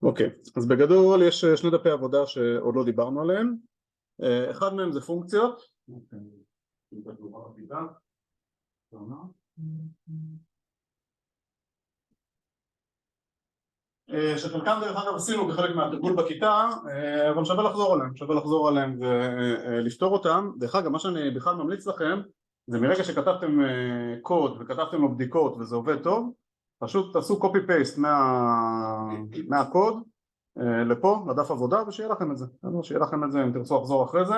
אוקיי, אז בגדול יש שני דפי עבודה שעוד לא דיברנו עליהם. אחד מהם זה פונקציות. שחלקם דרך אגב עשינו כחלק מהתרגול בכיתה, אבל שווה לחזור עליהם ולפתור אותם. דרך אגב, מה שאני בכלל ממליץ לכם זה מרגע שכתבתם קוד וכתבתם לו בדיקות וזה עובד טוב, פשוט תעשו copy paste מהקוד לפה, לדף עבודה, ושיהיה לכם את זה. שיהיה לכם את זה אם תרצו לחזור אחרי זה,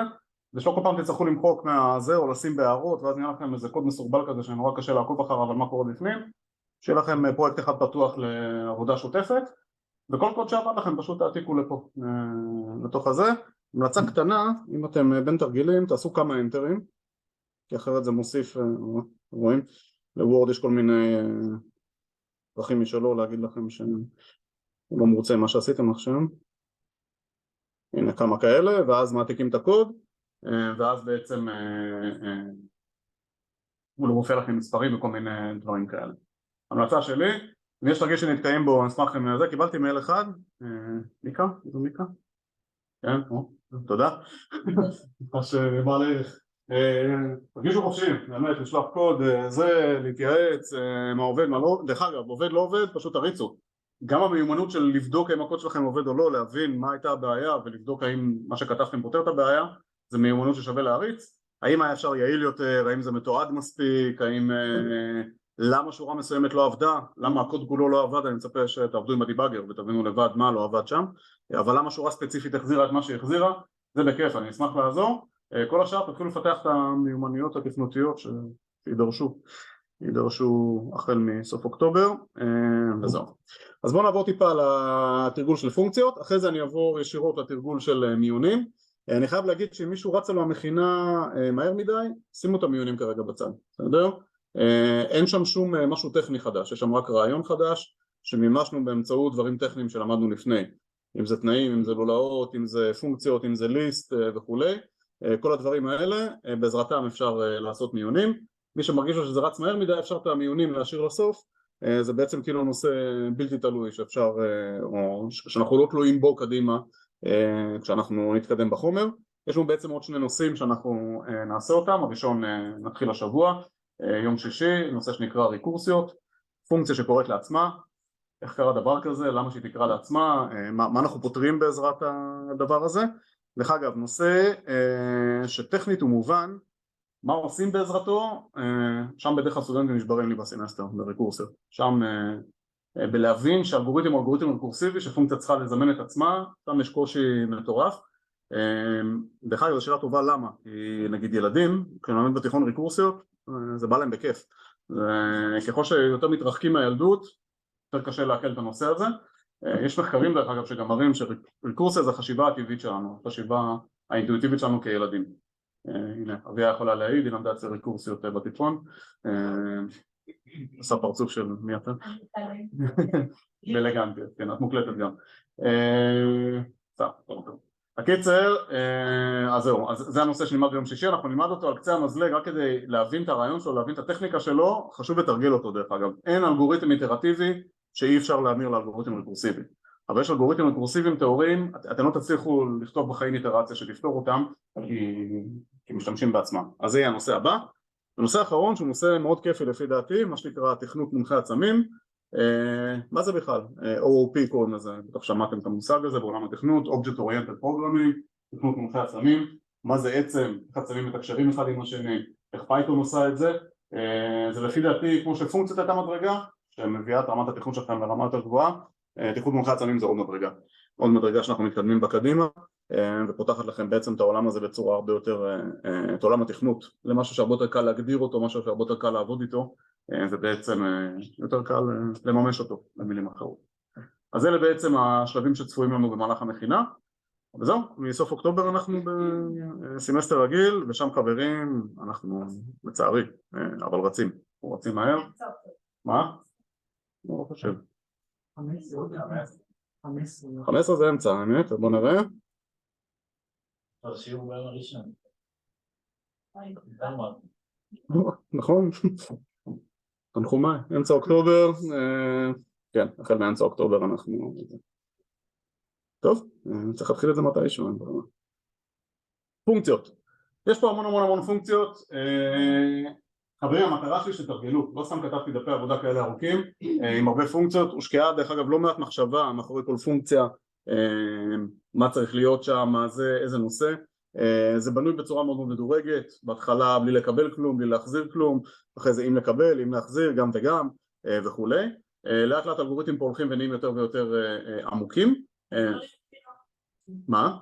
ושלא כל פעם תצטרכו למחוק מהזה או לשים בהערות, ואז נראה לכם איזה קוד מסורבל כזה שנורא קשה לעקוב אחריו אבל מה קורה בפנים. שיהיה לכם פרויקט אחד פתוח לעבודה שוטפת, וכל קוד שעבד לכם פשוט תעתיקו לפה, לתוך הזה. המלצה קטנה, אם אתם בין תרגילים, תעשו כמה אנטרים, כי אחרת זה מוסיף, רואים? לוורד יש כל מיני דרכים משלו להגיד לכם שהוא לא מרוצה מה שעשיתם עכשיו. הנה כמה כאלה, ואז מעתיקים את הקוד, ואז בעצם הוא לא מופיע לכם מספרים וכל מיני דברים כאלה. המלצה שלי, אם יש תרגיל שנתקיים בו, אני אשמח לכם לזה, קיבלתי מייל אחד, מיקה? איזו מיקה? כן, תודה. מה שבא לערך. תרגישו חופשי, באמת, לשלוח קוד, זה, להתייעץ, מה עובד, מה לא, דרך אגב, עובד לא עובד, פשוט תריצו. גם המיומנות של לבדוק האם הקוד שלכם עובד או לא, להבין מה הייתה הבעיה ולבדוק האם מה שכתבתם פותר את הבעיה, זה מיומנות ששווה להריץ. האם היה אפשר יעיל יותר, האם זה מתועד מספיק, האם למה שורה מסוימת לא עבדה, למה הקוד כולו לא עבד, אני מצפה שתעבדו עם הדיבאגר ותבינו לבד מה לא עבד שם, אבל למה שורה ספציפית החזירה את מה שהחזירה, זה בכיף, אני אשמח לעזור. כל השאר תתחילו לפתח את המיומנויות התכנותיות שידרשו החל מסוף אוקטובר, וזהו. אז בואו נעבור טיפה לתרגול של פונקציות, אחרי זה אני אעבור ישירות לתרגול של מיונים. אני חייב להגיד שאם מישהו רץ לו המכינה מהר מדי, שימו את המיונים כרגע בצד, בסדר? אין שם שום משהו טכני חדש, יש שם רק רעיון חדש שמימשנו באמצעות דברים טכניים שלמדנו לפני, אם זה תנאים, אם זה לולאות, אם זה פונקציות, אם זה ליסט וכולי. כל הדברים האלה בעזרתם אפשר לעשות מיונים. מי שמרגיש לו שזה רץ מהר מדי, אפשר את המיונים להשאיר לסוף, זה בעצם כאילו נושא בלתי תלוי שאפשר, או שאנחנו לא תלויים בו קדימה כשאנחנו נתקדם בחומר. יש לנו בעצם עוד שני נושאים שאנחנו נעשה אותם. הראשון נתחיל השבוע, יום שישי, נושא שנקרא ריקורסיות, פונקציה שקוראת לעצמה. איך קרה דבר כזה, למה שהיא תקרא לעצמה, מה אנחנו פותרים בעזרת הדבר הזה. דרך אגב, נושא שטכנית הוא מובן, מה עושים בעזרתו, שם בדרך הסטודנטים נשברים לי בסמסטר, בריקורסיות. שם בלהבין שאלגוריתם הוא אלגוריתם ריקורסיבי, שפונקציה צריכה לזמן את עצמה, שם יש קושי מטורף. דרך אגב, זו שאלה טובה למה, כי נגיד ילדים, כשנלמד בתיכון ריקורסיות, זה בא להם בכיף. ככל שיותר מתרחקים מהילדות, יותר קשה להקל את הנושא הזה. יש מחקרים דרך אגב שגם מראים שריקורסיה זה החשיבה הטבעית שלנו, החשיבה האינטואיטיבית שלנו כילדים. הנה, אביה יכולה להעיד, היא למדה אצל ריקורסיות בתיכון. עשה פרצוף של מי אתה? באלגנטיות, כן, את מוקלטת גם. הקיצר, אז זהו, אז זה הנושא שנלמד ביום שישי, אנחנו נלמד אותו על קצה המזלג רק כדי להבין את הרעיון שלו, להבין את הטכניקה שלו, חשוב לתרגל אותו דרך אגב. אין אלגוריתם איטרטיבי שאי אפשר להמיר לאלגוריתם ריקורסיבי, אבל יש אלגוריתמים ריקורסיביים תיאוריים, אתם לא תצליחו לכתוב בחיים איטרציה שתפתור אותם כי משתמשים בעצמם. אז זה יהיה הנושא הבא. הנושא האחרון שהוא נושא מאוד כיפי לפי דעתי, מה שנקרא תכנות מונחי עצמים. מה זה בכלל? OOP קוראים לזה, בטח שמעתם את המושג הזה בעולם התכנות, Object Oriented Programming, תכנות מונחי עצמים. מה זה עצם, איך עצמים מתקשרים אחד עם השני, איך פייתון עושה את זה. זה לפי דעתי כמו שפונקציות הייתה מדרגה שמביאה את רמת התכנות שלכם לרמה יותר גבוהה, תכנות מונחי עצמים זה עוד מדרגה שאנחנו מתקדמים בקדימה, ופותחת לכם בעצם את העולם הזה בצורה הרבה יותר, את עולם התכנות, למשהו שהרבה יותר קל להגדיר אותו, משהו שהרבה יותר קל לעבוד איתו, ובעצם יותר קל לממש אותו במילים אחרות. אז אלה בעצם השלבים שצפויים לנו במהלך המכינה, וזהו, מסוף אוקטובר אנחנו בסמסטר רגיל, ושם חברים, אנחנו לצערי, אבל רצים מהר. מה? לא חושב. 15 זה אמצע, האמת, בוא נראה. נכון, תנחומיי, אמצע אוקטובר, כן, החל מאמצע אוקטובר אנחנו טוב, צריך להתחיל את זה מתישהו. פונקציות, יש פה המון פונקציות. חברים, המטרה שלי שתרגלו, לא סתם כתבתי דפי עבודה כאלה ארוכים עם הרבה פונקציות, הושקעה דרך אגב לא מעט מחשבה מאחורי כל פונקציה, מה צריך להיות שם, מה זה, איזה נושא. זה בנוי בצורה מאוד מדורגת, בהתחלה בלי לקבל כלום, בלי להחזיר כלום, אחרי זה אם לקבל, אם להחזיר, גם וגם וכולי. לאט לאט אלגוריתמים פה הולכים ונהיים יותר ויותר עמוקים. מה?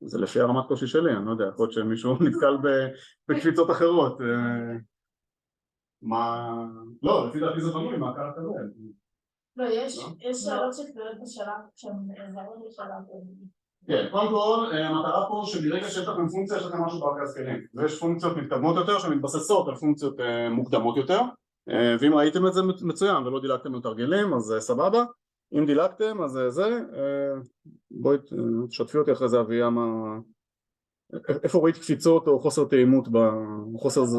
זה לפי הרמת קושי שלי, אני לא יודע, יכול להיות שמישהו נתקל בקפיצות אחרות. מה... לא, לפי דעתי זה בנוי, מה קרה כזה? לא, יש שאלות שתלויות בשלב, כשהם זרות בשלב. כן, קודם כל, המטרה פה שברגע שיש לכם פונקציה, יש לכם משהו בארגז כלים. ויש פונקציות מתקדמות יותר שמתבססות על פונקציות מוקדמות יותר, ואם ראיתם את זה מצוין ולא דילגתם לתרגלים, אז סבבה. אם דילגתם, אז זה, בואי תשתפי אותי אחרי זה אביה, איפה ראית קפיצות או חוסר תאימות בחוסר זה?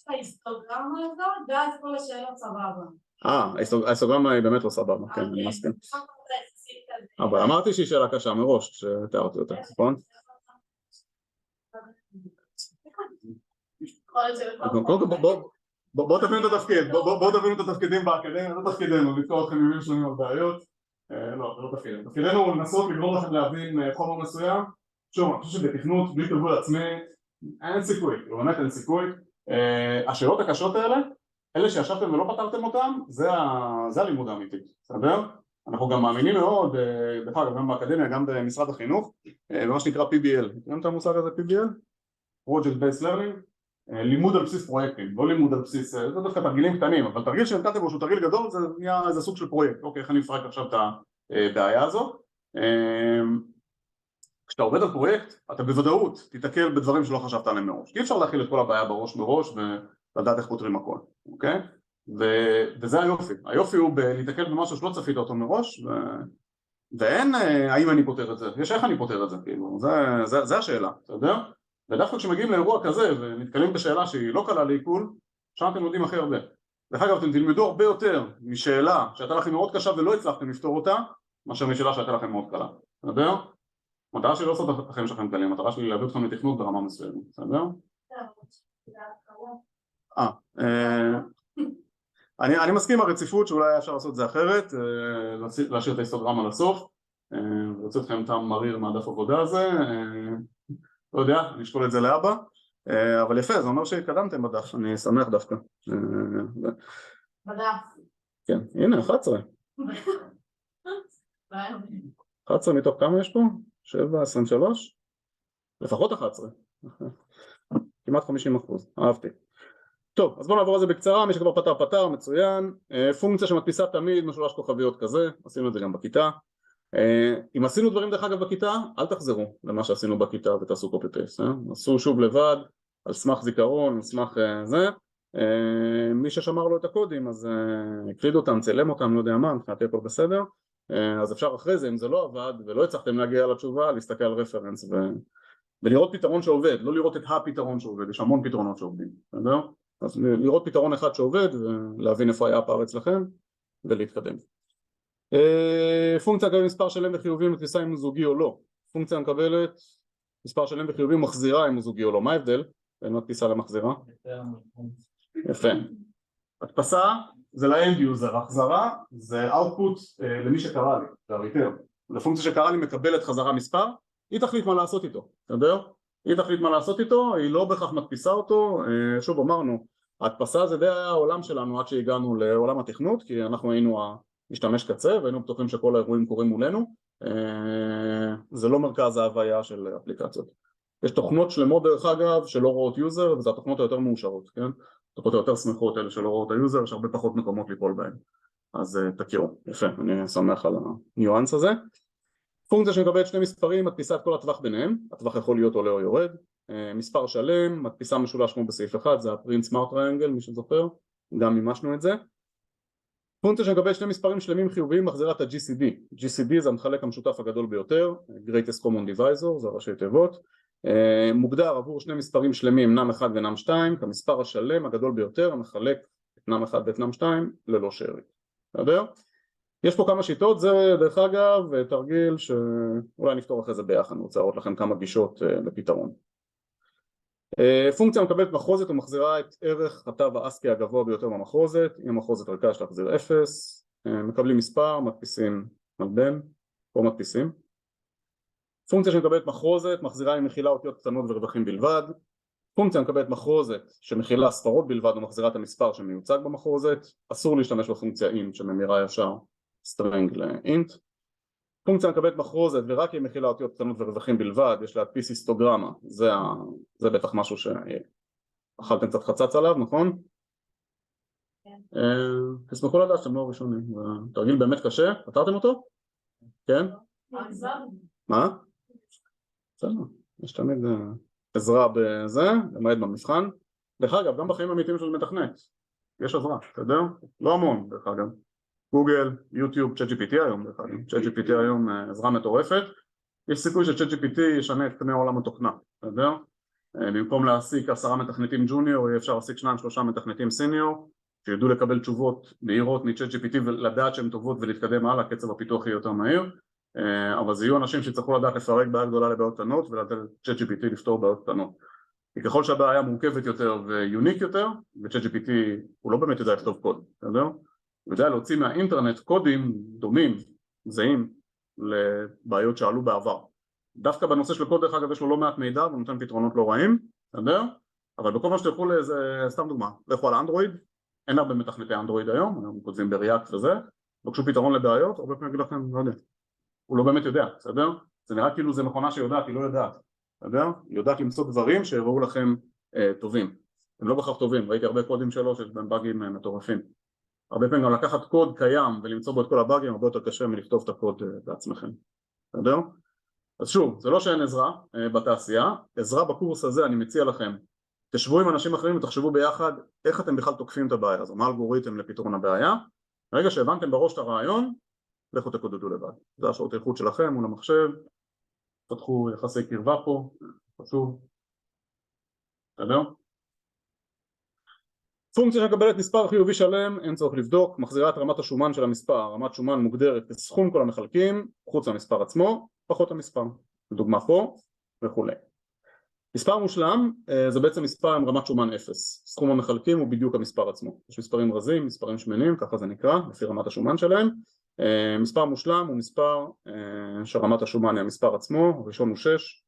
ההיסטוגרמה הזאת, ואז כל השאלות סבבה. ההיסטוגרמה היא באמת לא סבבה, כן, אני מסכים. אבל אמרתי שהיא שאלה קשה מראש, שתיארתי אותה, נכון? בואו תבינו את התפקיד, בואו תבינו את התפקידים באקדמיה, זה תפקידנו, לתקוע לכם ימים שונים על בעיות. לא, זה לא תפקידנו. תפקידנו הוא לנסות לגרום לכם להבין חומר מסוים. שוב, אני חושב שבתכנות, בלי תרגול עצמי, אין סיכוי, באמת אין סיכוי. השאלות הקשות האלה, אלה שישבתם ולא פתרתם אותם, זה הלימוד האמיתי, בסדר? אנחנו גם מאמינים מאוד, דרך אגב, גם באקדמיה, גם במשרד החינוך, במה שנקרא PBL. מכירים את המושג הזה PBL? Project Based Learning. לימוד על בסיס פרויקטים, לא לימוד על בסיס, זה דווקא תרגילים קטנים, אבל תרגיל שנתתם בו שהוא תרגיל גדול, זה נהיה איזה סוג של פרויקט. אוקיי, איך אני אפרק עכשיו את הבעיה הזאת? כשאתה עובד על פרויקט, אתה בוודאות תיתקל בדברים שלא חשבת עליהם מראש. אי אפשר להכיל את כל הבעיה בראש ולדעת איך פותרים הכל, אוקיי? וזה היופי. היופי הוא להתקל במשהו שלא צפית אותו מראש, ואין האם אני פותר את זה, יש איך אני פותר את זה, כאילו, זה השאלה, אתה יודע? ודווקא כשמגיעים לאירוע כזה ונתקלים בשאלה שהיא לא קלה לעיכול, שם אתם יודעים הכי הרבה. דרך אגב, אתם תלמדו הרבה יותר משאלה שהייתה לכם מאוד קשה ולא הצלחתם לפתור אותה, מאשר משאלה שהייתה לכם מאוד קלה, בסדר? המטרה שלי לא לעשות את החיים שלכם קלים, המטרה שלי להביא אתכם לתכנות ברמה מסוימת, בסדר? אני מסכים עם הרציפות שאולי היה אפשר לעשות את זה אחרת, להשאיר את ההיסטוגרמה לסוף, ולהוציא אתכם טעם מריר מהדף עבודה הזה, לא יודע, אני אשקול את זה לאבא, אבל יפה, זה אומר שהתקדמתם בדף, אני שמח דווקא. בדף. כן, הנה, 11. 11 מתוך כמה יש פה? 7, 23? לפחות 11. כמעט 50%, אהבתי. טוב, אז בואו נעבור על זה בקצרה, מי שכבר פתר, מצוין. פונקציה שמדפיסה תמיד משולש כוכביות כזה, עשינו את זה גם בכיתה. אם עשינו דברים דרך אגב בכיתה, אל תחזרו למה שעשינו בכיתה ותעשו קופי פייסט, עשו שוב לבד, על סמך זיכרון, על סמך זה. מי ששמר לו את הקודים, אז הקליד אותם, צלם אותם, לא יודע מה, מבחינתי הכל בסדר. אז אפשר אחרי זה, אם זה לא עבד ולא הצלחתם להגיע לתשובה, להסתכל על רפרנס ולראות פתרון שעובד, לא לראות את הפתרון שעובד, יש המון פתרונות שעובדים, בסדר? אז לראות פתרון אחד שעובד ולהבין איפה היה הפער אצלכם ולהתקדם. פונקציה מקבלת מספר שלם וחיובים לתפיסה אם הוא זוגי או לא. פונקציה מקבלת מספר שלם וחיובים מחזירה אם הוא זוגי או לא. מה ההבדל בין מדפיסה למחזירה? יפה. הדפסה זה לאנד יוזר, החזרה זה אאוטפוט למי שקרא לי, זה הריטר. לפונקציה שקרא לי מקבלת חזרה מספר, היא תחליט מה לעשות איתו, בסדר? היא תחליט מה לעשות איתו, היא לא בהכרח מדפיסה אותו. שוב אמרנו, ההדפסה זה די היה העולם שלנו עד שהגענו לעולם התכנות, כי אנחנו היינו משתמש קצה והיינו בטוחים שכל האירועים קורים מולנו. זה לא מרכז ההוויה של אפליקציות. יש תוכנות שלמות דרך אגב שלא רואות יוזר, וזה התוכנות היותר מאושרות, כן? התוכנות היותר שמחות אלה שלא רואות היוזר, יש הרבה פחות מקומות ליפול בהן. אז תכירו, יפה, אני שמח על הניואנס הזה. פונקציה שמקבלת שני מספרים, מדפיסה את כל הטווח ביניהם, הטווח יכול להיות עולה או יורד. מספר שלם, מדפיסה משולש כמו בסעיף 1, זה ה-print smart triangle, מי שזוכר, גם מימשנו את זה. פונקציה שמקבלת שני מספרים שלמים חיוביים מחזירה את ה-GCD. GCD זה המחלק המשותף הגדול ביותר, Greatest Common Divisor, זה ראשי תיבות. מוגדר עבור שני מספרים שלמים, num1 ו-num2, כמספר השלם הגדול ביותר, המחלק את num1 ואת num2 ללא שארית. בסדר? יש פה כמה שיטות, זה דרך אגב תרגיל שאולי נפתור אחרי זה ביחד, אני רוצה להראות לכם כמה גישות לפתרון. פונקציה מקבלת מחרוזת ומחזירה את ערך התו האסקי הגבוה ביותר במחרוזת, אם המחרוזת ריקה יש להחזיר 0, מקבלים מספר, מדפיסים מלבן, או מדפיסים. פונקציה שמקבלת מחרוזת מחזירה אם מכילה אותיות קטנות ורווחים בלבד. פונקציה מקבלת מחרוזת שמכילה ספרות בלבד ומחזירה את המספר שמיוצג במחרוזת. אסור להשתמש בפונקציה int שממירה ישר string ל-int. פונקציה מקבלת מחרוזת ורק אם מכילה אותיות קטנות ורווחים בלבד, יש להדפיס היסטוגרמה, זה בטח משהו שאכלתם קצת חצץ עליו, נכון? תשמחו לדעת שאתם לא ראשונים, תרגיל באמת קשה, פתרתם אותו? כן? מה? בסדר, יש תמיד עזרה בזה, למעט במבחן. דרך אגב, גם בחיים האמיתיים של מתכנת יש עזרה, אתה יודע? לא המון, דרך אגב. גוגל, יוטיוב, ChatGPT היום, דרך אגב. ChatGPT היום עזרה מטורפת. יש סיכוי ש-ChatGPT ישנה את פני עולם התוכנה, אתה יודע? במקום להעסיק 10 מתכנתים ג'וניור, יהיה אפשר להעסיק 2-3 מתכנתים סיניור, שידעו לקבל תשובות מהירות מ-ChatGPT ולדעת שהן טובות ולהתקדם הלאה, קצב הפיתוח יהיה יותר מהיר. אבל זה יהיו אנשים שצריכו לדעת לפרק בעיה גדולה לבעיות קטנות ולתת ChatGPT לפתור בעיות קטנות. כי ככל שהבעיה מורכבת יותר ויוניק יותר, ו-ChatGPT הוא לא באמת יודע לכתוב קוד, אתה יודע? הוא יודע להוציא מהאינטרנט קודים דומים, זהים, לבעיות שעלו בעבר. דווקא בנושא של קוד דרך אגב יש לו לא מעט מידע ונותן פתרונות לא רעים, אתה יודע? אבל בכל מה שתלכו לאיזה, סתם דוגמה, לכו על אנדרואיד, אין הרבה מתכנתי אנדרואיד היום, הם כותבים בריאקט וזה, בקשו פתרון לבעיות, הרבה פעמים אגיד לכם, לא יודע. הוא לא באמת יודע, בסדר? זה נראה כאילו זה מכונה שיודעת, היא לא יודעת, בסדר? היא יודעת למצוא דברים שיראו לכם טובים. הם לא בכך טובים, ראיתי הרבה קודים שלו שיש בהם באגים מטורפים. הרבה פעמים גם לקחת קוד קיים ולמצוא בו את כל הבאגים הרבה יותר קשה מלכתוב את הקוד בעצמכם, בסדר? אז שוב, זה לא שאין עזרה בתעשייה, עזרה בקורס הזה אני מציע לכם, תשבו עם אנשים אחרים ותחשבו ביחד איך אתם בכלל תוקפים את הבעיה הזו, מה האלגוריתם לפתרון הבעיה. ברגע שהבנתם בראש את הרעיון, לכו תקודדו לבד, זה השעות האיכות שלכם מול המחשב, פתחו יחסי קרבה פה, חשוב, בסדר? פונקציה שמקבלת מספר חיובי שלם, אין צורך לבדוק, מחזירה את רמת השומן של המספר, רמת שומן מוגדרת כסכום כל המחלקים, חוץ מהמספר עצמו, פחות המספר, לדוגמה פה וכו'. מספר מושלם זה בעצם מספר עם רמת שומן 0, סכום המחלקים הוא בדיוק המספר עצמו, יש מספרים רזים, מספרים שמנים, ככה זה נקרא, לפי רמת השומן שלהם. מספר מושלם הוא מספר שרמת השומן היא המספר עצמו, הראשון הוא 6,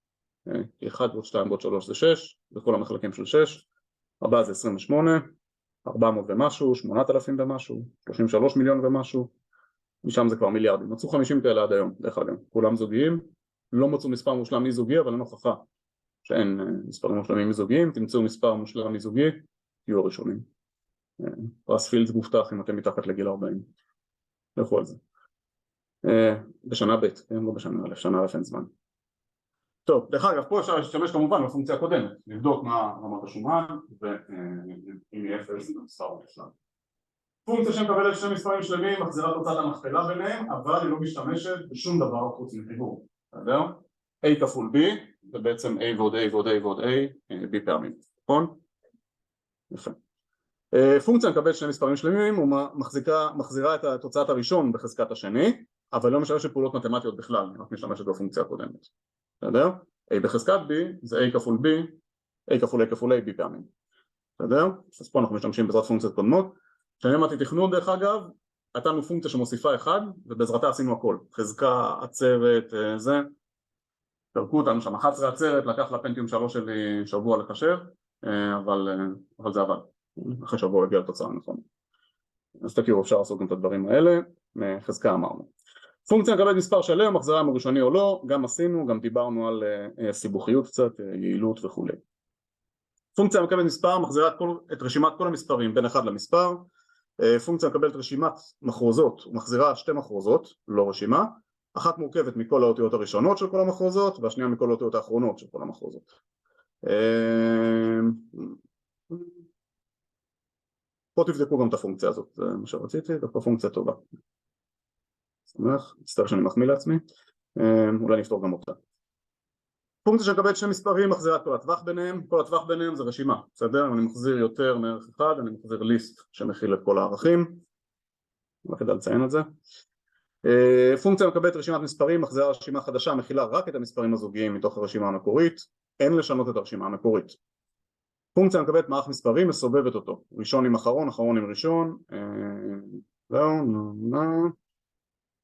1 ועוד 2 ועוד 3 זה 6, וכל המחלקים של 6, הבא זה 28, 400 ומשהו, 8,000 ומשהו, 33 מיליון ומשהו, משם זה כבר מיליארדים, מצאו 50 כאלה עד היום, דרך אגב, כולם זוגיים, לא מצאו מספר מושלם אי-זוגי, אבל אין הוכחה שאין מספרים מושלמים אי-זוגיים, תמצאו מספר מושלם אי-זוגי, תהיו הראשונים. פרס פילדס מובטח אם אתם מתחת לגיל 40. לכו על זה. בשנה ב', לא בשנה א', שנה א' אין זמן. טוב, דרך אגב, פה אפשר להשתמש כמובן בפונקציה הקודמת, לבדוק מה רמת השומן, ואם היא 0 זה מספר מושלם. פונקציה שמקבלת שני מספרים שלמים, מחזירה תוצאת המכפלה ביניהם, אבל היא לא משתמשת בשום דבר חוץ מחיבור. אתה יודע? A כפול B, זה בעצם A ועוד A ועוד A ועוד A, B פעמים, נכון? יפה. פונקציה מקבלת שני מספרים שלמים, הוא מחזירה את התוצאת הראשון בחזקת השני, אבל לא משתמשת פעולות מתמטיות בכלל, רק משתמשת בפונקציה הקודמת. בסדר? A בחזקת B זה A כפול B, A כפול A כפול A, B פעמים. בסדר? אז פה אנחנו משתמשים בעזרת פונקציות קודמות. כשאני למדתי תכנון דרך אגב, הייתה לנו פונקציה שמוסיפה 1, ובעזרתה עשינו הכל. חזקה, עצרת, זה. פרקו אותנו שם 11 עצרת, לקח לפנטיום 3 שלי שבוע לחשב, אבל זה עבד. אחרי שבוע הגיע לתוצאה נכון. אז תכירו, אפשר לעשות גם את הדברים האלה, מחזקה אמרנו. פונקציה מקבלת מספר שלם, מחזירה אם הוא ראשוני או לא, גם עשינו, גם דיברנו על סיבוכיות קצת, יעילות וכו'. פונקציה מקבלת מספר, מחזירה את רשימת כל המספרים בין אחד למספר. פונקציה מקבלת רשימת מחרוזות, ומחזירה שתי מחרוזות, לא רשימה, אחת מורכבת מכל האותיות הראשונות של כל המחרוזות, והשנייה מכל האותיות האחרונות של כל המחרוזות. פה תבדקו גם את הפונקציה הזאת, זה מה שרציתי, דווקא פונקציה טובה. שמח, מצטער שאני מחמיא לעצמי, אולי נפתור גם אותה. פונקציה שמקבלת שני מספרים מחזירה את כל הטווח ביניהם, כל הטווח ביניהם זה רשימה, בסדר? אני מחזיר יותר מערך אחד, אני מחזיר ליסט שמכיל את כל הערכים, לא כדאי לציין את זה. פונקציה מקבלת רשימת מספרים, מחזירה רשימה חדשה, מכילה רק את המספרים הזוגיים מתוך הרשימה המקורית, אין לשנות את הרשימה המקורית. פונקציה מקבלת מערך מספרים, מסובבת אותו, ראשון עם אחרון, אחרון עם ראשון,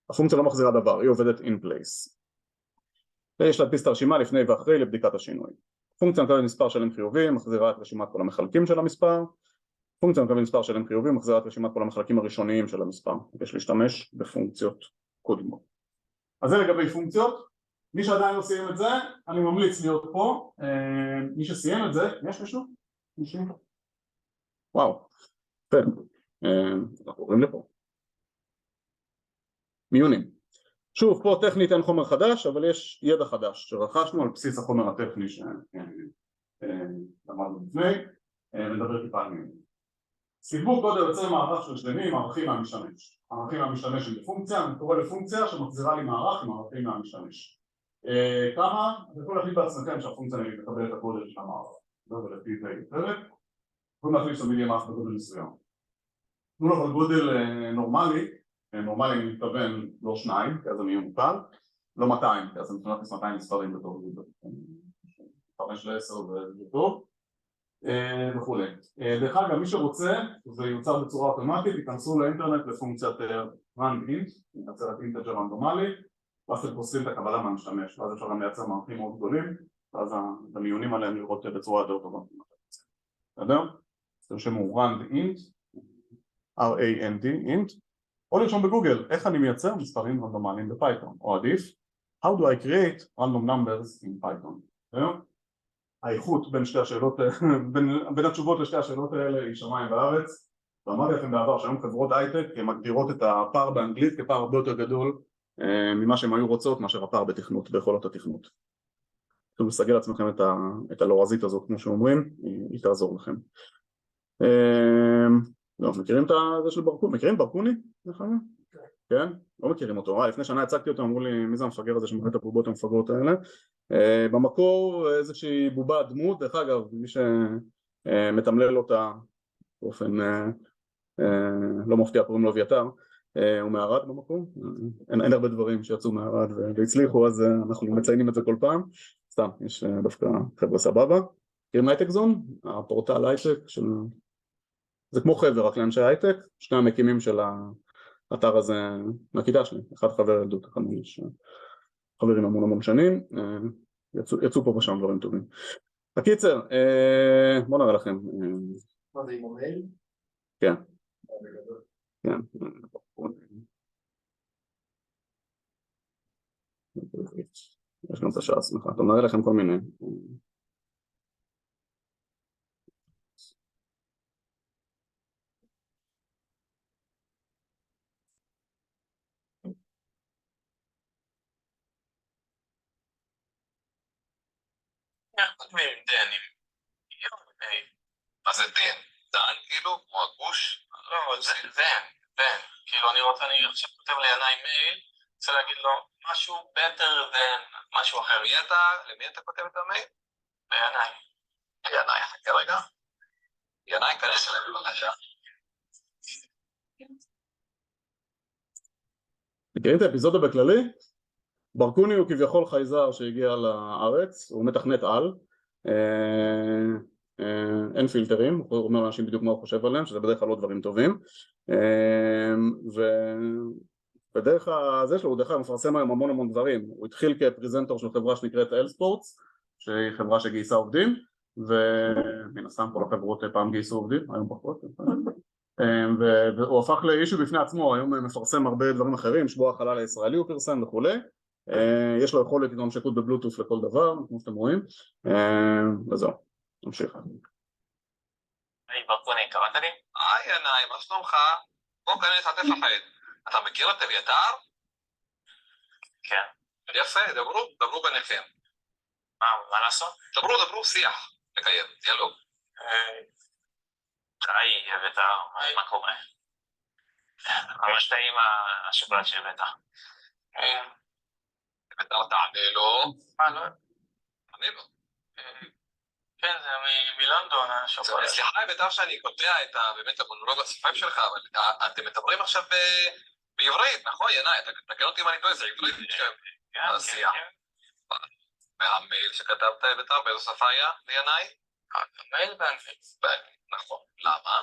הפונקציה לא מחזירה דבר, היא עובדת in place. ויש להדפיס את הרשימה לפני ואחרי לבדיקת השינוי. פונקציה מקבלת מספר שלם חיובי, מחזירה את רשימת כל המחלקים של המספר. פונקציה מקבלת מספר שלם חיובי, מחזירה את רשימת כל המחלקים הראשוניים של המספר. יש להשתמש בפונקציות קודמות. אז זה לגבי פונקציות. מי שעדיין לא סיים את זה, אני ממליץ להיות פה. מי שסיים את זה, יש מישהו? מישהו? וואו, אנחנו עוברים לפה. מיונים. שוב, פה טכנית אין חומר חדש, אבל יש ידע חדש שרכשנו על בסיס החומר הטכני שלמדנו לפני, נדבר טיפה על מיונים. סיווג קודם יוצר מערך של שלמים, מערכים מהמשתמש. מערכים מהמשתמש הם בפונקציה, אני קורא לפונקציה שמחזירה לי מערך עם מערכים מהמשתמש. כמה? אתם יכולים להחליט בעצמכם שהפונקציה מקבלת את הגודל של המערך. לא ולפי זה יותר. יכולים להחליט שתמיד יהיה מערך בגודל מסוים. תנו לו אבל גודל נורמלי, נורמלי אני מתכוון לא 2, כי אז אני מוקל, לא 200, כי אז אני נכנס 200 מספרים בתור גודל. 5 ל-10 זה טוב. וכולי. דרך אגב, מי שרוצה, זה יוצר בצורה אוטומטית, ייכנסו לאינטרנט לפונקציית run-int, ייצרת אינטג'ר רנדומלי, ואז אתם פוסלים את הקבלה מהמשתמש, ואז אפשר גם לייצר מערכים מאוד גדולים, ואז המיונים עליהם לראות בצורה יותר טובה. בסדר? תרשמו run-int, R-A-N-D, int, או לרשום בגוגל, איך אני מייצר מספרים רנדומליים בפייתון, או עדיף, How do I create random numbers in Python? בסדר? האיכות בין שתי השאלות, בין התשובות לשתי השאלות האלה היא שמיים בארץ. ואמרתי לכם בעבר שהיום חברות הייטק מגדירות את הפער באנגלית כפער הרבה יותר גדול ממה שהן היו רוצות מאשר הפער בתכנות, ביכולות התכנות. אתם לסגל לעצמכם את הלועזית הזו כמו שאומרים, היא תעזור לכם. לא, מכירים את זה של ברקוני? מכירים ברקוני? כן? לא מכירים אותו. לפני שנה הצגתי אותו, אמרו לי מי זה המפגר הזה שמראה את הבובות המפגרות האלה. במקור איזושהי בובה דמות, דרך אגב מי שמתמלל אותה באופן לא מפתיע קוראים לו אביתר, הוא מערד במקור, אין הרבה דברים שיצאו מערד והצליחו, אז אנחנו מציינים את זה כל פעם. סתם, יש דווקא חבר'ה סבבה. מכירים הייטק זון? הפורטל הייטק של... זה כמו חבר רק לאנשי הייטק, שני המקימים של האתר הזה מהכיתה שלי, אחד חבר ילדות, אחד יש חברים המון שנים, יצאו פה ושם דברים טובים. הקיצר, בואו נראה לכם. מה זה עם המייל? כן. כן. יש גם את השעה שמחה, טוב נראה לכם כל מיני. מה זה דן? דן כאילו? כמו הגוש? לא, זה דן, דן. כאילו אני עכשיו כותב לעיניי מייל, רוצה להגיד לו משהו better than משהו אחר. למי אתה כותב את המייל? לעיניי. לעיניי, חכה רגע. לעיניי כנס אליי בבקשה. מכירים את האפיזודה בכללי? ברקוני הוא כביכול חייזר שהגיע לארץ, הוא מתכנת על, אין פילטרים, הוא אומר לאנשים בדיוק מה הוא חושב עליהם, שזה בדרך כלל לא דברים טובים, ובדרך הזה שלו הוא דרך כלל מפרסם היום המון דברים. הוא התחיל כפריזנטור של חברה שנקראת אלספורטס, שהיא חברה שגייסה עובדים, ומן הסתם כל החברות פעם גייסו עובדים, היום פחות, והוא הפך לאישו בפני עצמו, היום מפרסם הרבה דברים אחרים, שבוע החלל הישראלי הוא פרסם וכולי, יש לו יכולת התממשקות בבלוטות' לכל דבר, כמו שאתם רואים, וזהו, נמשיך. היי ברקוני, קראת לי? היי ינאי, מה שלומך? בוא כנס, אל תפחד. אתה מכיר את אביתר? כן. יפה, דברו ביניכם. מה לעשות? דברו, שיח, לקיים, דיאלוג. היי אביתר, מה קורה? ממש טעים השוקולד שהבאת. אביתר תענה לו. לא? תענה לו. כן, זה מלונדון השוקולד. סליחה אביתר שאני קוטע את באמת המונולוג הסיפיים שלך, אבל אתם מדברים עכשיו בעברית, נכון, ינאי, תקן אותי אם אני טועה, זה עברית. תעשייה. והמייל שכתבת הבטר, באיזו שפה היה, ינאי? המייל באנגלית. נכון. למה?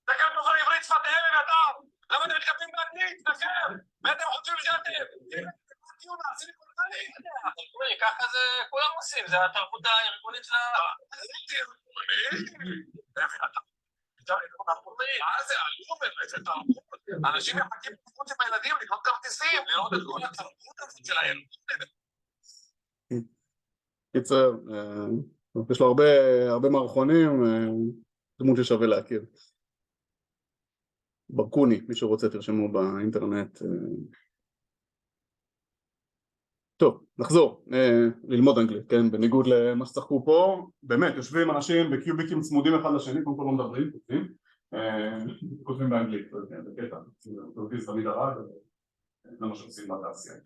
תקן אותך עברית שפתיהם הבטר! למה אתם מתכתבים באנגלית? תקן! ואתם חושבים שאתם! ככה זה כולם עושים, זה התרבות הארגונית של מה זה עלום, איזה תרבות? אנשים מחכים בחוץ עם הילדים לקנות כרטיסים, לראות את כל התרבות הזאת שלהם. קיצר, יש לו הרבה מערכונים, דמות ששווה להכיר. ברקוני, מי שרוצה תרשמו באינטרנט. טוב, נחזור ללמוד אנגלית, כן? בניגוד למה שצחקו פה, באמת, יושבים אנשים בקיוביקים צמודים אחד לשני, קודם כל לא מדברים, כותבים באנגלית, זה קטע, זה תמיד הרג, זה מה שעושים בתעשייה.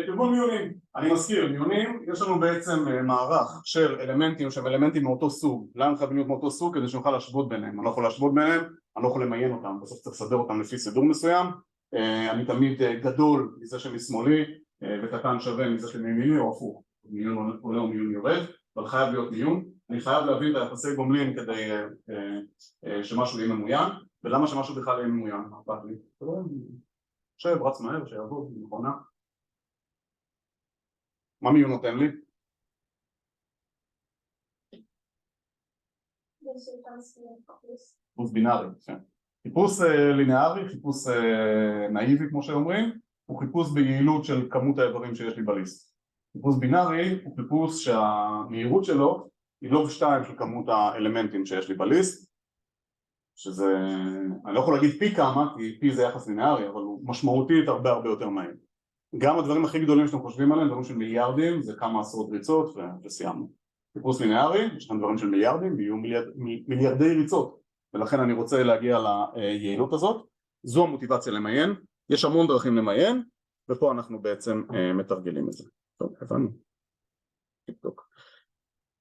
תרגול מיונים, אני מזכיר, מיונים, יש לנו בעצם מערך של אלמנטים שהם אלמנטים מאותו סוג. למה חייבים להיות מאותו סוג? כדי שנוכל להשוות ביניהם. אני לא יכול להשוות ביניהם, אני לא יכול למיין אותם, בסוף צריך לסדר אותם לפי סידור מסוים. אני תמיד גדול מזה שמשמאלי וקטן שווה מזה שמימיני או הפוך, מיון עולה או מיון יורד, אבל חייב להיות מיון. אני חייב להבין את היחסי גומלין כדי שמשהו יהיה ממוין. ולמה שמשהו בכלל יהיה ממוין? מה אכפת לי? שב, רץ מהר, שיעבוד, נכונה. מה מיון נותן לי? חיפוש בינארי, כן. חיפוש לינארי, חיפוש נאיבי כמו שאומרים, הוא חיפוש ביעילות של כמות האיברים שיש לי בליסט. חיפוש בינארי הוא חיפוש שהמהירות שלו היא לog 2 של כמות האלמנטים שיש לי בליסט, שזה, אני לא יכול להגיד פי כמה, כי פי זה יחס לינארי, אבל הוא משמעותית הרבה יותר מהיר. גם הדברים הכי גדולים שאתם חושבים עליהם, דברים של מיליארדים, זה כמה עשרות ריצות וסיימנו. חיפוש לינארי, יש כאן דברים של מיליארדים, ויהיו מיליארדי ריצות, ולכן אני רוצה להגיע ליעילות הזאת. זו המוטיבציה למיין, יש המון דרכים למיין, ופה אנחנו בעצם מתרגלים את זה. טוב, הבנו. תבדוק.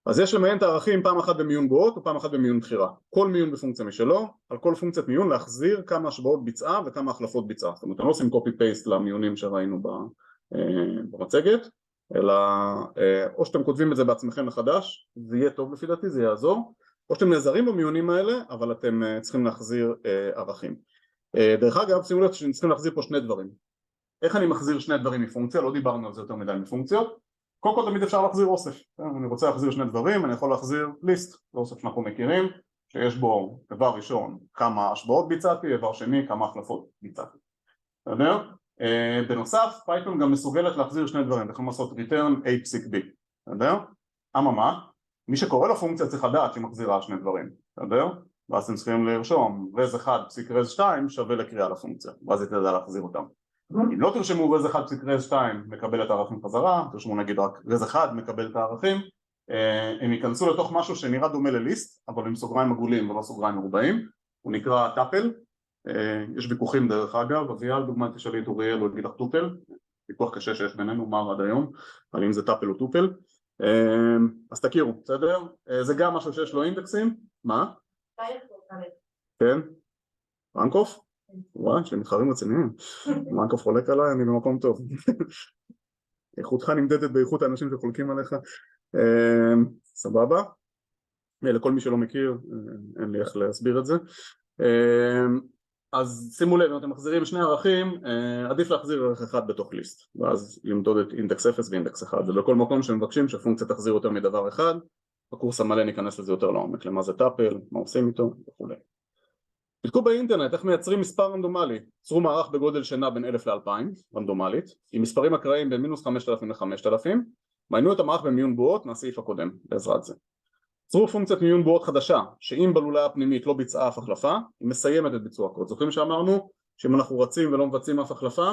אז יש למיין את הערכים פעם אחת במיון בועות ופעם אחת במיון בחירה. כל מיון בפונקציה משלו, על כל פונקציית מיון להחזיר כמה השוואות ביצעה וכמה החלפות ביצעה. זאת אומרת, אני לא עושים קופי פייסט למיונים שראינו במצגת, אלא או שאתם כותבים את זה בעצמכם מחדש, זה יהיה טוב לפי דעתי, זה יעזור, או שאתם נעזרים במיונים האלה, אבל אתם צריכים להחזיר ערכים. דרך אגב, שימו לב שצריכים להחזיר פה שני דברים. איך אני מחזיר שני דברים מפונקציה? לא דיברנו על זה יותר מדי מפונקציות. קודם כל תמיד אפשר להחזיר אוסף, אני רוצה להחזיר שני דברים, אני יכול להחזיר ליסט, זה אוסף שאנחנו מכירים, שיש בו דבר ראשון כמה השוואות ביצעתי, דבר שני כמה החלפות ביצעתי. בסדר? בנוסף, פייתון גם מסוגלת להחזיר שני דברים, אנחנו לעשות return a פסיק b, בסדר? אממה, מי שקורא לפונקציה צריך לדעת שהיא מחזירה שני דברים, בסדר? ואז אתם צריכים לרשום רז 1 פסיק רז 2 שווה לקריאה לפונקציה, ואז היא תדע להחזיר אותם. אם לא תרשמו רז 1 פסיק רז 2 מקבל את הערכים חזרה, תרשמו נגיד רק רז 1 מקבל את הערכים, הם ייכנסו לתוך משהו שנראה דומה לליסט, אבל עם סוגריים עגולים ולא סוגריים מרובעים, הוא נקרא טאפל, יש ויכוחים דרך אגב, אביאל דוגמה תשאלי את אוריאל הוא יגיד לך טופל, ויכוח קשה שיש בינינו מר עד היום, אבל אם זה טאפל או טופל, אז תכירו, בסדר? זה גם משהו שיש לו אינדקסים, מה? כן? רנקוף? וואי, יש לי מתחרים רציניים. רנקוף חולק עליי, אני במקום טוב. איכותך נמדדת באיכות האנשים שחולקים עליך. סבבה? לכל מי שלא מכיר, אין לי איך להסביר את זה. אז שימו לב, אם אתם מחזירים שני ערכים, עדיף להחזיר ערך אחד בתוך ליסט, ואז למדוד את אינדקס 0 ואינדקס 1. זה בכל מקום שמבקשים שהפונקציה תחזיר יותר מדבר אחד, בקורס המלא ניכנס לזה יותר לעומק, למה זה טאפל, מה עושים איתו וכו'. בדקו באינטרנט איך מייצרים מספר רנדומלי, יצרו מערך בגודל שנע בין 1000 ל-2000 רנדומלית, עם מספרים אקראיים בין מינוס 5000 ל-5000, מעיינו את המערך במיון בועות מהסעיף הקודם, בעזרת זה. יצרו פונקציית מיון בועות חדשה, שאם בלולאה הפנימית לא ביצעה אף החלפה, היא מסיימת את ביצוע הקוד. זוכרים שאמרנו שאם אנחנו רצים ולא מבצעים אף החלפה,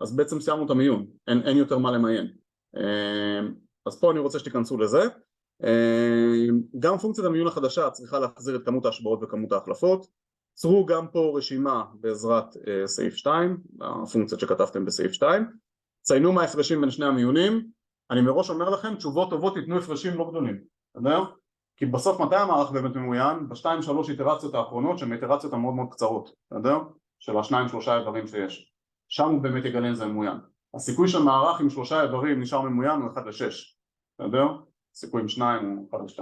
אז בעצם סיימנו את המיון, אין יותר מה למיין. אז פה אני רוצה שתיכנסו לזה. גם פונקציית המיון החדשה צריכה להחזיר את כמות ההשוואות וכמות ההחלפות. יצרו גם פה רשימה בעזרת סעיף 2, הפונקציות שכתבתם בסעיף 2. ציינו מה ההפרשים בין שני המיונים. אני מראש אומר לכם, תשובות טובות תיתנו הפרשים לא גדולים. בסדר? כי בסוף מתי המערך באמת ממוין? ב2-3 איטרציות האחרונות שהן איטרציות המאוד מאוד קצרות, בסדר? של ה2-3 איברים שיש. שם הוא באמת יגלה אם זה ממוין. הסיכוי של מערך עם 3 איברים נשאר ממוין הוא 1-6, בסדר? סיכוי עם 2 הוא 1-2.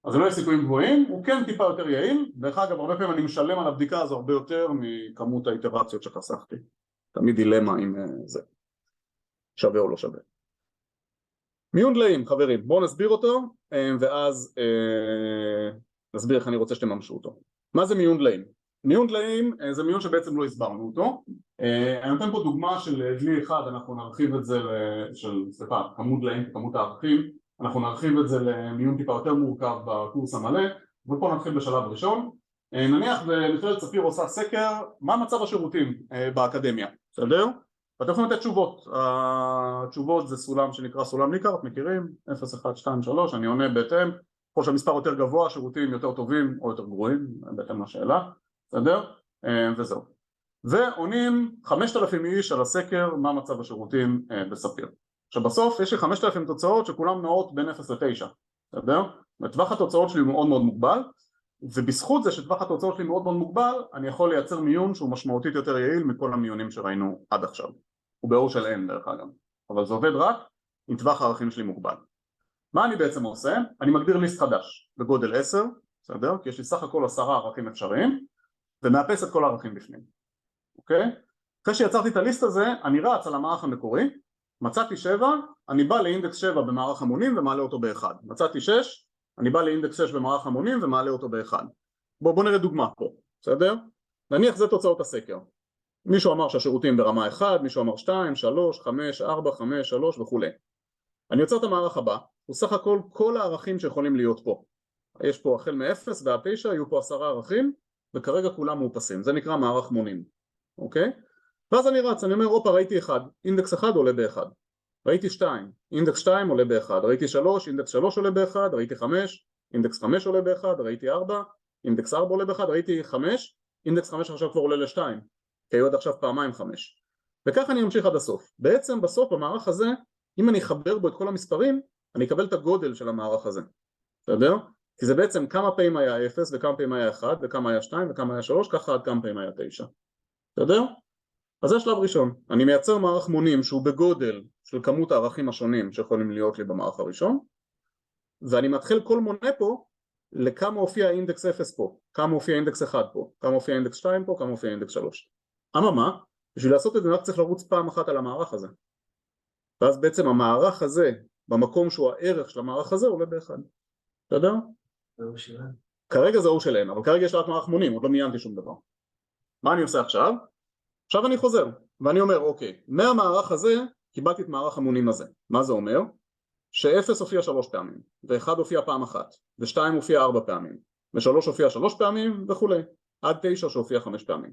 אז זה לא יהיה סיכויים גבוהים, הוא כן טיפה יותר יעיל, דרך אגב הרבה פעמים אני משלם על הבדיקה הזו הרבה יותר מכמות האיטרציות שחסכתי. תמיד דילמה אם זה שווה או לא שווה. מיון דליים, חברים, בואו נסביר אותו ואז נסביר איך אני רוצה שאתם ממשו אותו. מה זה מיון דליים? מיון דליים זה מיון שבעצם לא הסברנו אותו. אני נותן פה דוגמה של דלי אחד, אנחנו נרחיב את זה כמות דליים, כמות הערכים, אנחנו נרחיב את זה למיון טיפה יותר מורכב בקורס המלא, ופה נתחיל בשלב ראשון. נניח ומכללת ספיר עושה סקר, מה מצב השירותים באקדמיה, בסדר? ואתם יכולים לתת תשובות, התשובות זה סולם שנקרא סולם ליקארט, מכירים? 0, 1, 2, 3, אני עונה בהתאם, ככל שהמספר יותר גבוה, שירותים יותר טובים או יותר גרועים, בהתאם לשאלה, בסדר? וזהו. ועונים 5,000 איש על הסקר, מה מצב השירותים בספיר. עכשיו בסוף יש לי 5,000 תוצאות שכולם נעות בין 0 ל-9, בסדר? וטווח התוצאות שלי הוא מאוד מאוד מוגבל, ובזכות זה שטווח התוצאות שלי מאוד מאוד מוגבל, אני יכול לייצר מיון שהוא משמעותית יותר יעיל מכל המיונים שראינו עד עכשיו. הוא באור של N דרך אגב, אבל זה עובד רק אם טווח הערכים שלי מוגבל. מה אני בעצם עושה? אני מגדיר ליסט חדש בגודל 10, בסדר? כי יש לי סך הכל 10 ערכים אפשריים, ומאפס את כל הערכים בפנים, אוקיי? אחרי שיצרתי את הליסט הזה, אני רץ על המערך המקורי, מצאתי 7, אני בא לאינדקס 7 במערך המונים ומעלה אותו ב-1. מצאתי 6, אני בא לאינדקס 6 במערך המונים ומעלה אותו ב-1. בואו נראה דוגמה פה, בסדר? נניח זה תוצאות הסקר. מישהו אמר שהשירותים ברמה 1, מישהו אמר 2, 3, 5, 4, 5, 3 וכו'. אני יוצר את המערך הבא, הוא סך הכל כל הערכים שיכולים להיות פה. יש פה החל מ-0 ועד 9, יהיו פה 10 ערכים, וכרגע כולם מאופסים. זה נקרא מערך מונים, אוקיי? ואז אני רץ, אני אומר, אופה, ראיתי 1, אינדקס 1 עולה ב-1. ראיתי 2, אינדקס 2 עולה ב-1, ראיתי 3, אינדקס 3 עולה ב-1, ראיתי 5, אינדקס 5 עולה ב-1, ראיתי 4, אינדקס 4 עולה ב-1, ראיתי 5, אינדקס 5 עכשיו כבר עולה ל-2, כי היו עד עכשיו פעמיים 5. וכך אני אמשיך עד הסוף. בעצם בסוף במערך הזה, אם אני אחבר בו את כל המספרים, אני אקבל את הגודל של המערך הזה. בסדר? כי זה בעצם כמה פעמים היה 0 וכמה פעמים היה 1 וכמה היה 2 וכמה היה 3, ככה עד כמה פעמים היה 9. בסדר? אז זה שלב ראשון, אני מייצר מערך מונים שהוא בגודל של כמות הערכים השונים שיכולים להיות לי במערך הראשון, ואני מתחיל כל מונה פה לכמה הופיע אינדקס 0 פה, כמה הופיע אינדקס 1 פה, כמה הופיע אינדקס 2 פה, כמה הופיע אינדקס 3. אממה, בשביל לעשות את זה רק צריך לרוץ פעם אחת על המערך הזה, ואז בעצם המערך הזה, במקום שהוא הערך של המערך הזה, עולה ב-1. בסדר? כרגע זה O של N, אבל כרגע יש רק מערך מונים, עוד לא מיינתי שום דבר. מה אני עושה עכשיו? עכשיו אני חוזר, ואני אומר, אוקיי, מהמערך הזה קיבלתי את מערך המונים הזה. מה זה אומר? ש-0 הופיע 3 פעמים, ו-1 הופיע פעם אחת, ו-2 הופיע 4 פעמים, ו-3 הופיע 3 פעמים וכו', עד 9 שהופיע 5 פעמים.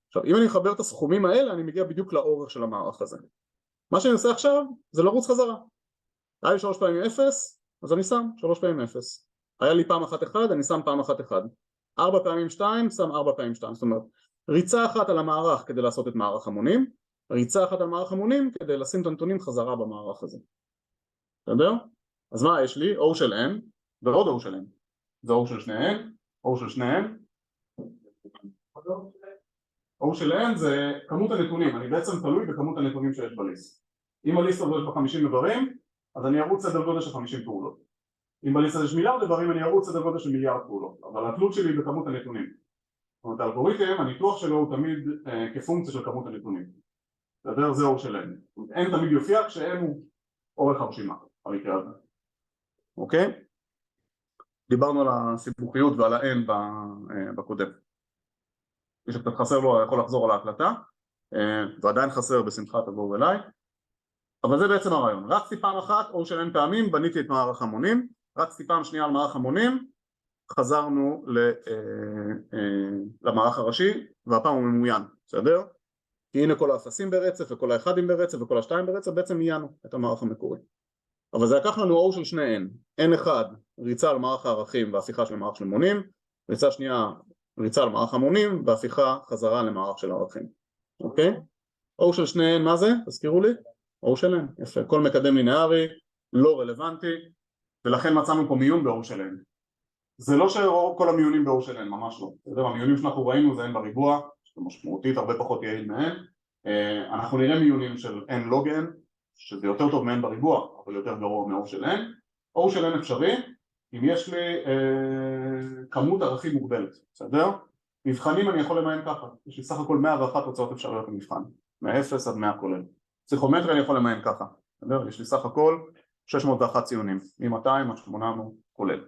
עכשיו, אם אני אחבר את הסכומים האלה, אני מגיע בדיוק לאורך של המערך הזה. מה שאני עושה עכשיו, זה לרוץ חזרה. היה לי 3 פעמים 0, אז אני שם 3 פעמים 0. היה לי פעם אחת 1, אני שם פעם אחת 1. 4 פעמים 2, שם 4 פעמים 2. זאת אומרת, ריצה אחת על המערך כדי לעשות את מערך המונים, ריצה אחת על מערך המונים כדי לשים את הנתונים חזרה במערך הזה. בסדר? אז מה יש לי? O של N ועוד O של N. זה O של שני N, O של שני N. O של N זה כמות הנתונים, אני בעצם תלוי בכמות הנתונים שיש בליסט. אם הליסט הזה יש בה 50 איברים, אז אני ארוץ סדר גודל של 50 פעולות. אם בליסט הזה יש מיליארד איברים, אני ארוץ סדר גודל של מיליארד פעולות, אבל התלות שלי בכמות הנתונים. זאת אומרת, האלגוריתם, הניתוח שלו הוא תמיד כפונקציה של כמות הנתונים. בסדר? זה O של N. N תמיד יופיע כש-N הוא אורך הרשימה, במקרה הזה. אוקיי? דיברנו על הסיבוכיות ועל ה-N בקודם. מי שקצת חסר לו יכול לחזור על ההקלטה, ועדיין חסר בשמחה תבואו אליי. אבל זה בעצם הרעיון. רצתי פעם אחת, O של N פעמים, בניתי את מערך המונים, רצתי פעם שנייה על מערך המונים, חזרנו למערך הראשי, והפעם הוא ממוין, בסדר? כי הנה כל האפסים ברצף, וכל האחדים ברצף, וכל השתיים ברצף, בעצם מיינו את המערך המקורי. אבל זה לקח לנו O של שני N. N1, ריצה על מערך הערכים והפיכה של מערך של מונים, ריצה שנייה, ריצה על מערך המונים, והפיכה חזרה למערך של הערכים. אוקיי? O של שני N, מה זה? תזכירו לי? O של N, יפה. כל מקדם לינארי, לא רלוונטי, ולכן מצאנו פה מיון באור של n. זה לא שכל המיונים באור של n, ממש לא. המיונים שאנחנו ראינו זה n בריבוע, שזה משמעותית הרבה פחות יעיל מ-n. אנחנו נראה מיונים של n לוג n, שזה יותר טוב מ-n בריבוע, אבל יותר גרוע מאור של n. אור של n אפשרי אם יש לי כמות ערכים מוגבלת, בסדר? מבחנים אני יכול למיין ככה, יש לי סך הכל 101 תוצאות אפשריות למבחן, מ-0 עד 100 כולל. פסיכומטרי אני יכול למיין ככה, בסדר? יש לי סך הכל 601 ציונים, מ-200 עד 800 כולל.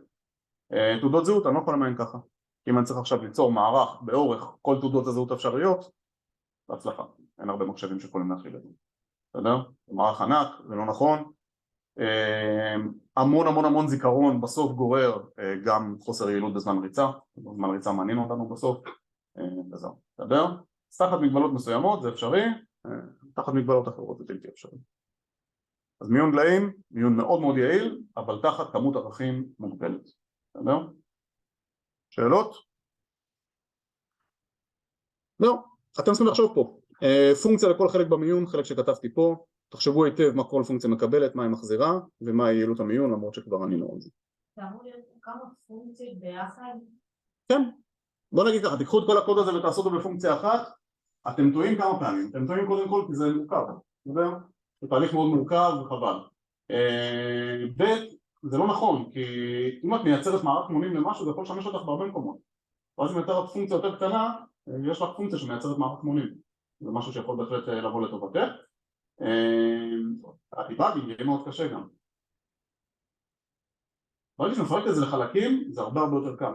תעודות זהות אני לא יכול למיין ככה, אם אני צריך עכשיו ליצור מערך באורך כל תעודות הזהות האפשריות, בהצלחה, אין הרבה מחשבים שיכולים להכיל את זה, בסדר? זה מערך ענק, זה לא נכון. המון זיכרון בסוף גורר גם חוסר יעילות בזמן ריצה, בזמן ריצה מעניין אותנו בסוף, וזהו, בסדר? תחת מגבלות מסוימות זה אפשרי, תחת מגבלות אחרות זה בלתי אפשרי. אז מיון דליים, מיון מאוד יעיל, אבל תחת כמות ערכים מוגבלת, בסדר? שאלות? לא, אתם צריכים לחשוב פה, פונקציה לכל חלק במיון, חלק שכתבתי פה, תחשבו היטב מה כל פונקציה מקבלת, מה היא מחזירה ומה יעילות המיון, למרות שכבר ענינו על זה. זה אמור להיות כמה פונקציות ביחד? כן, בוא נגיד ככה, תיקחו את כל הקוד הזה ותעשו אותו בפונקציה אחת, אתם טועים כמה פעמים, אתם טועים קודם כל כי זה מורכב, זה תהליך מאוד מורכב וחבל. ב' זה לא נכון, כי אם את מייצרת מערך מונים למשהו זה יכול לשמש אותך בהרבה מקומות, ואז אם מייצרת פונקציה יותר קטנה, יש לך פונקציה שמייצרת מערך מונים, זה משהו שיכול בהחלט לבוא לטובתך. הדיבאגינג יהיה מאוד קשה גם. ברגע שנפרק את זה לחלקים זה הרבה יותר קל,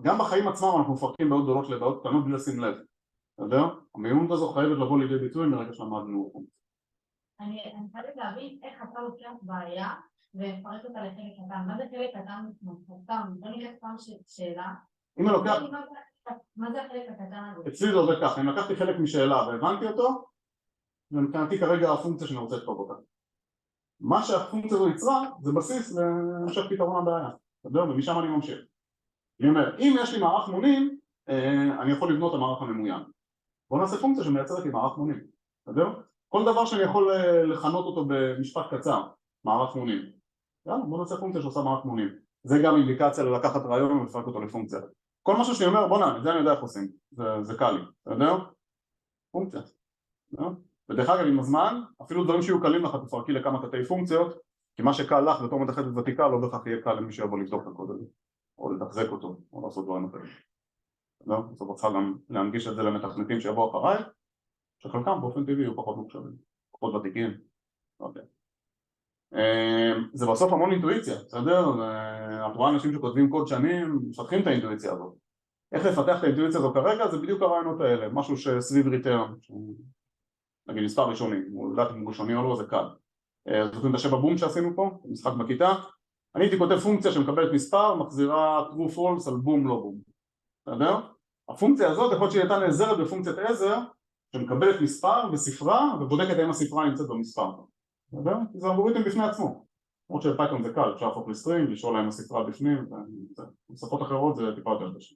גם בחיים עצמם אנחנו מפרקים בעיות גדולות לבעיות קטנות בלי לשים לב, המיומנות הזו חייבת לבוא לידי ביטוי מרגע שלמדנו. אני חייבת להבין איך אתה לוקח בעיה ומפרק אותה לחלק קטן. מה זה חלק קטן? בוא ניקח פעם שאלה. אם אני לוקח... מה זה החלק הקטן הזה? אצלי זה עובד ככה, אם לקחתי חלק משאלה והבנתי אותו, ומבחינתי כרגע הפונקציה שאני רוצה לכתוב אותה. מה שהפונקציה הזו יצרה זה בסיס להמשך פתרון הבעיה, ומשם אני ממשיך. אני אומר, אם יש לי מערך מונים, אני יכול לבנות את המערך הממוין. בואו נעשה פונקציה שמייצרת לי מערך מונים, כל דבר שאני יכול לכנות אותו במשפט קצר, מערך מונים. בואו נעשה פונקציה שעושה מערך מונים. זה גם אינדיקציה ללקחת רעיון ולפרק אותו לפונקציה. כל משהו שאני אומר, בוא נע, זה אני יודע איך עושים, זה קל לי, אתה יודע? פונקציה. ודרך אגב עם הזמן, אפילו דברים שיהיו קלים לך תפרקי לכמה תתי פונקציות, כי מה שקל לך בתור מתכנת ותיקה לא בהכרח יהיה קל למי שיבוא לבדוק את הקוד הזה, או לתחזק אותו, או לעשות דברים אחרים. בסוף את צריכה גם להנגיש את זה למתכנתים שיבואו אחריי, שחלקם באופן טבעי יהיו פחות מוקשבים, פחות ותיקים. זה בסוף המון אינטואיציה, בסדר? את רואה אנשים שכותבים קוד שנים, מפתחים את האינטואיציה הזאת. איך לפתח את האינטואיציה הזאת כרגע? זה בדיוק הרעיונות האלה, משהו שסביב ריטרן, נגיד מספר ראשוני, הוא לדעת אם הוא ראשוני או לא, זה קל. זוכרים את השבע בום שעשינו פה, משחק בכיתה, אני הייתי כותב פונקציה שמקבלת מספר, מחזירה true false על בום לא בום, בסדר? הפונקציה הזאת יכול להיות שהיא הייתה נעזרת בפונקציית עזר שמקבלת מספר וספרה ובודקת האם הספרה נמצאת במספר, בסדר? זה אלגוריתם בפני עצמו, למרות שבפייתון זה קל, אפשר להפוך לסטרינג, לשאול להם הספרה בפנים, בשפות אחרות זה טיפה יותר קשה.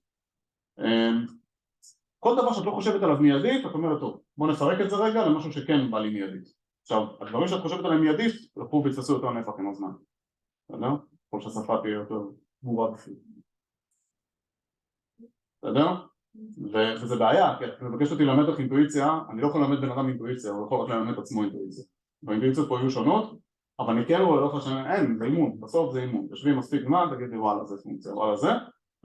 כל דבר שאת לא חושבת עליו מיידית, את אומרת טוב, בוא נפרק את זה רגע למשהו שכן בא לי מיידית. עכשיו, הדברים שאת חושבת עליהם מיידית, ילכו ויתפסו יותר נפח עם הזמן, בסדר? כל שהשפה תהיה יותר ברורה בפנים. בסדר? וזה בעיה, כי את מבקשת אותי ללמד לך אינטואיציה, אני לא יכול ללמד בן אדם אינטואיציה, הוא יכול רק ללמד עצמו אינטואיציה. והאינטואיציות פה יהיו שונות, אבל אני כן רואה לך שאין, זה אימון, בסוף זה אימון. תשבי מספיק זמן, תגיד לי וואלה זה פונקציה, וואלה זה.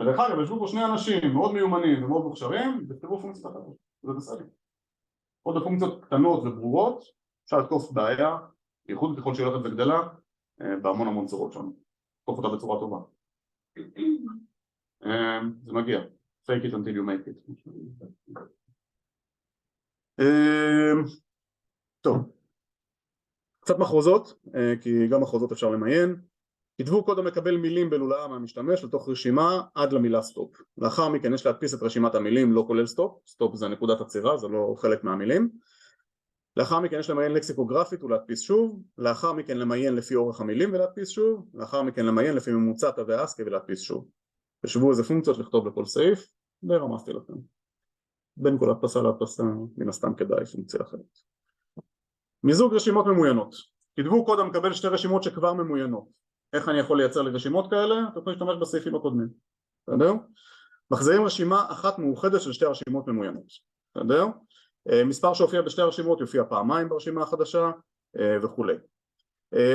ודרך אגב, ישבו פה שני אנשים מאוד מיומנים ומאוד מוכשרים, וכתבו פונקציות אחרות, זה בסדר. עוד הפונקציות קטנות וברורות, אפשר לתקוף בעיה, בייחוד ככל שהיא הולכת וגדלה, בהמון צורות שם. לתקוף אותה בצורה טובה. זה מגיע. Fake it until you make it. טוב. קצת מחרוזות, כי גם מחרוזות אפשר למיין. כתבו קוד המקבל מילים בלולאה מהמשתמש לתוך רשימה עד למילה סטופ. לאחר מכן יש להדפיס את רשימת המילים לא כולל סטופ, סטופ זה נקודת עצירה, זה לא חלק מהמילים. לאחר מכן יש למיין לקסיקוגרפית ולהדפיס שוב, לאחר מכן למיין לפי אורך המילים ולהדפיס שוב, לאחר מכן למיין לפי ממוצע תווי אסקי ולהדפיס שוב. תשבו איזה פונקציות לכתוב לכל סעיף, ורמזתי לכם. בין כל הדפסה להדפסה, מן הסתם כדאי פונקציה אחרת. מיזוג רשימות ממוינות. כתבו קוד המקבל שתי רשימות שכבר ממוינות. איך אני יכול לייצר לי רשימות כאלה? אתם יכולים להשתמש בסעיפים הקודמים, בסדר? מחזירים רשימה אחת מאוחדת של שתי רשימות ממוינות, בסדר? מספר שהופיע בשתי הרשימות יופיע פעמיים ברשימה החדשה וכולי.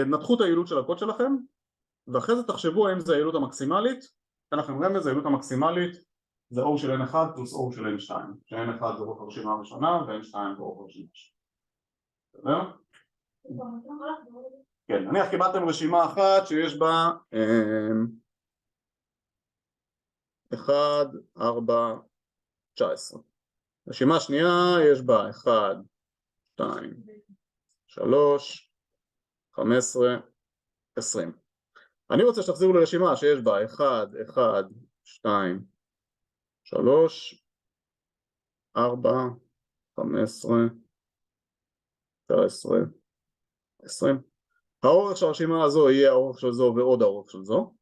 נתחו את היעילות של הקוד שלכם ואחרי זה תחשבו האם זה היעילות המקסימלית. אתן לכם רמז, היעילות המקסימלית זה O של N1 פלוס O של N2, ש-N1 זה רוב הרשימה הראשונה ו-N2 זה רוב הרשימה השנייה, בסדר? כן, נניח קיבלתם רשימה אחת שיש בה 1, 4, 19. רשימה שנייה יש בה 1, 2, 3, 15, 20. אני רוצה שתחזירו לרשימה שיש בה 1, 1, 2, 3, 4, 15, 19, 20. האורך של הרשימה הזו יהיה האורך של זו ועוד האורך של זו,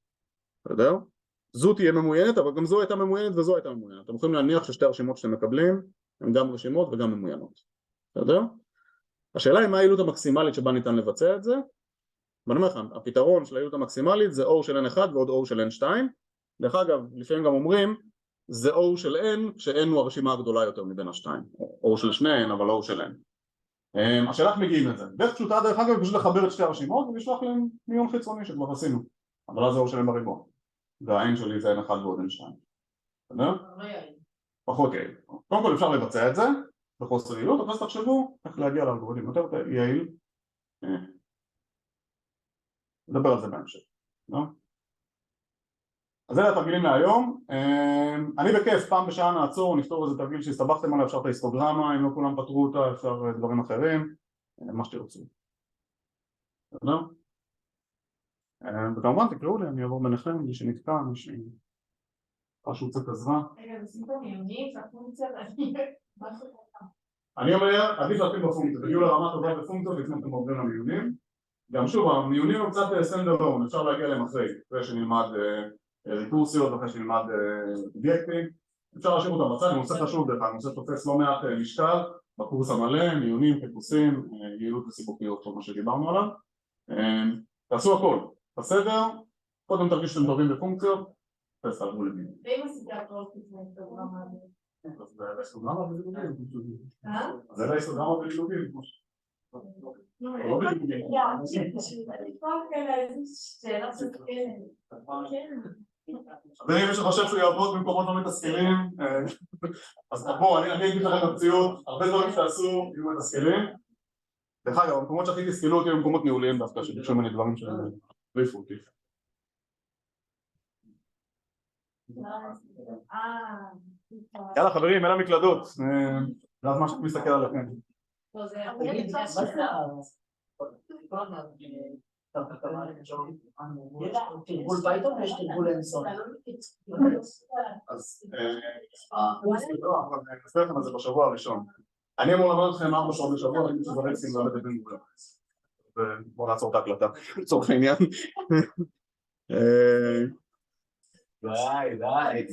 בסדר? זו תהיה ממוינת, אבל גם זו הייתה ממוינת וזו הייתה ממוינת. אתם יכולים להניח ששתי הרשימות שאתם מקבלים הן גם רשימות וגם ממוינות, בסדר? השאלה היא מה היעילות המקסימלית שבה ניתן לבצע את זה. ואני אומר לכם, הפתרון של היעילות המקסימלית זה O של N1 ועוד O של N2. דרך אגב, לפעמים גם אומרים זה O של N כש-N הוא הרשימה הגדולה יותר מבין השתיים, O של שני N אבל O של N. השאלה איך מגיעים לזה? דרך פשוטה דרך אגב פשוט לחבר את שתי הרשימות ולשלוח להם מיון חיצוני שכבר עשינו, אבל אז זה O של N בריבוע וה-N שלי זה N1 ועוד N2, בסדר? פחות יעיל. קודם כל אפשר לבצע את זה בחוסר יעילות, אבל אז תחשבו איך להגיע לאלגוריתם יותר יעיל. נדבר על זה בהמשך, לא? אז אלה התרגילים להיום. אני בכיף פעם בשעה נעצור, נפתור איזה תרגיל שהסתבכתם עליו, אפשר את ההיסטוגרמה, אם לא כולם פתרו אותה, אפשר דברים אחרים, מה שתרצו. בסדר? וכמובן תקראו לי, אני אעבור ביניכם, מי שנתקע, מי שמשהו קצת עזרה. רגע, זה סימפטום יומי, שהפונקציה, אני אומר, עדיף להתחיל בפונקציה, תגיעו לרמה טובה בפונקציה לפני שאתם עוברים למיונים. גם שוב, המיונים הם קצת סטנד-אלון, אפשר להגיע להם אחרי שנלמד ריקורסיות, אחרי שנלמד אובייקטים, אפשר להשאיר אותם בצד, אני נושא חשוב דרך כלל, אני נושא תופס לא מעט משקל בקורס המלא, מיונים, חיפושים, יעילות וסיבוכיות, כל מה שדיברנו עליו. תעשו הכל, בסדר, קודם תרגיש שאתם טובים בפונקציות, תעברו למיונים. ואם עשיתי הכל לפני ההיסטוגרמה הזה? אז זה ההיסטוגרמה ולילוגים. זה ההיסטוגרמה ולילוגים. לא בלילוגים. ואם מישהו חושב שהוא יעבוד במקומות לא מתסכלים, אז בואו, אני אגיד לכם במציאות, הרבה דברים שתעשו יהיו מתסכלים. דרך אגב, המקומות שהכי תסכלו אותי הם מקומות ניהוליים דווקא, שביקשו ממני דברים שהריפו אותי. יאללה חברים, אלה מקלדות, ואז מה שאתה מסתכל עליכם. יש תרגול פייתון ויש תרגול אינסון. אז אני אספר לכם על זה בשבוע הראשון. אני אמור ללמד אתכם 4 שעות בשבוע, אני חושב שזה רצים ללמד את בן גורם. ובואו נעצור את ההקלטה, לצורך העניין. די.